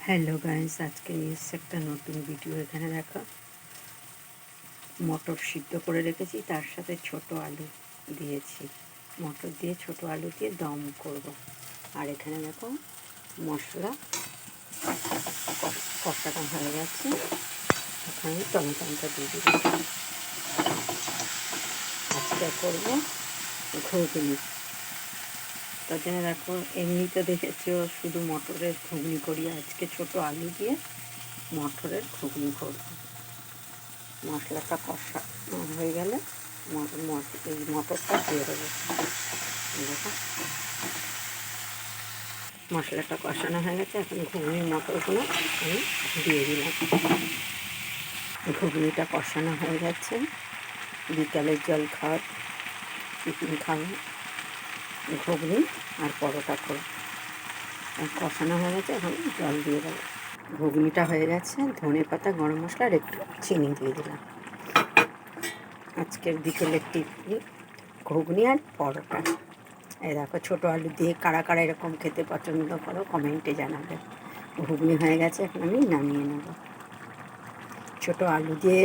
Hello guys, আজকে এসছে একটা নতুন ভিডিও। এখানে দেখো মটর সিদ্ধ করে রেখেছি, তার সাথে ছোট আলু দিয়েছি। মটর দিয়ে ছোট আলু দিয়ে দম করব। আর এখানে দেখো মশলা কষানো হয়ে গেছে। এখানে টমেটোটা দিয়ে দিই। আজকে করবো ঘুগনি। তার জন্য দেখো এমনিতে দেখেছো শুধু মটরের ঘুগনি করি, আজকে ছোট আলু দিয়ে মটরের ঘুগনি করব। মশলাটা কষা হয়ে গেলে এই মটরটা দিয়ে দেবো। দেখো মশলাটা কষানো হয়ে গেছে, এখন ঘুগনির মটরগুলো আমি দিয়ে দিলাম। ঘুগনিটা কষানো হয়ে গেছে। বিকালের জল খাওয়ার টিফিন খাবো ঘুগনি আর পরোটা করে। কষানো হয়ে গেছে, এখন জল দিয়ে দেবো। ঘুগনিটা হয়ে গেছে, ধনে পাতা, গরম মশলা আর একটু চিনি দিয়ে দিলাম। আজকের বিকেলের টিফিন ঘুগনি আর পরোটা। এই দেখো ছোটো আলু দিয়ে কারা কারা এরকম খেতে পছন্দ করো কমেন্টে জানাবে। ঘুগনি হয়ে গেছে, এখন আমি নামিয়ে নেব। ছোটো আলু দিয়ে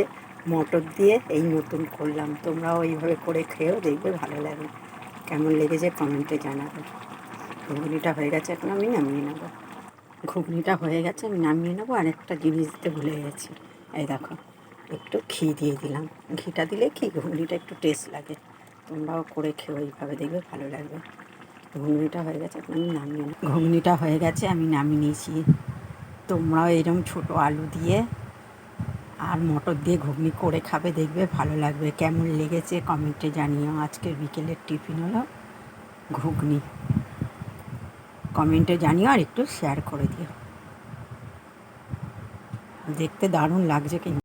মটর দিয়ে এই নতুন করলাম, তোমরাও এইভাবে করে খেয়েও দেখবে ভালো লাগে। কেমন লেগেছে কমেন্টে জানাবে। ঘুগনিটা হয়ে গেছে, এখন আমি নামিয়ে নেব। ঘুগনিটা হয়ে গেছে, আমি নামিয়ে নেবো। আর একটা জিনিস দিতে ভুলে গেছি, এই দেখো একটু ঘি দিয়ে দিলাম। ঘিটা দিলে কি ঘুগনিটা একটু টেস্ট লাগে। তোমরাও করে খেয়ে এইভাবে দেখবে ভালো লাগবে। ঘুগনিটা হয়ে গেছে, এখন আমি নামিয়ে নিই। ঘুগনিটা হয়ে গেছে, আমি নামিয়ে নিয়েছি। তোমরাও এরকম ছোটো আলু দিয়ে আর মটর দিয়ে ঘুগনি করে খাবে, দেখবে ভালো লাগবে। কেমন লেগেছে কমেন্টে জানিও। আজকের বিকেলের টিফিন হলো ঘুগনি। কমেন্টে জানিও আর একটু শেয়ার করে দিও। দেখতে দারুণ লাগছে কিন্তু।